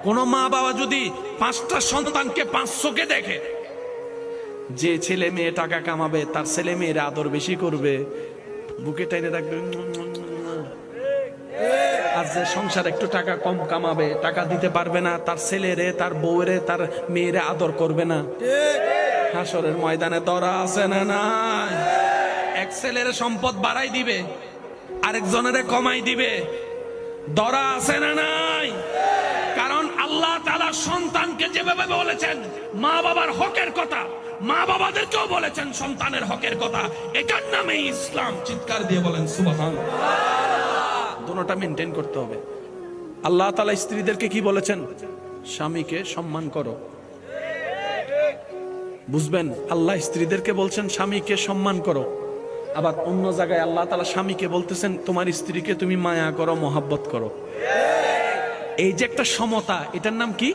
কোন মা বাবা যদি 5টা সন্তানকে 500কে দেখে, যে ছেলে মেয়ে টাকা কামাবে তার ছেলে মেয়ের আদর বেশি করবে, বুকে টাইনে রাখবে, আর যে সংসার একটু টাকা কম কামাবে, টাকা দিতে পারবে না, তার ছেলেরে তার বউরে তার মেয়েরে আদর করবে না। হাসরের ময়দানে দরা আছে না নাই? এক ছেলের সম্পদ বাড়াই দিবে, আরেকজনের কমাই দিবে, দরা আছে না নাই? কারণ আল্লাহ তাআলা সন্তানকে যেভাবে বলেছেন মা বাবার হকের কথা, মা বাবাদেরকেও বলেছেন সন্তানের হকের কথা। এটার নামে ইসলাম। চিৎকার দিয়ে বলেন সুবহানাল্লাহ। দুটোটা মেনটেন করতে হবে। আল্লাহ তাআলা স্ত্রীদেরকে কি বলেছেন? স্বামীকে সম্মান করো। বুঝবেন, আল্লাহ স্ত্রীদেরকে বলছেন স্বামীকে সম্মান করো। আবার অন্য জায়গায় আল্লাহ তাআলা স্বামীকে বলতেছেন তোমার স্ত্রীকে তুমি মায়া করো, মহব্বত করো। এই যে একটা সমতা, এটার নাম কি?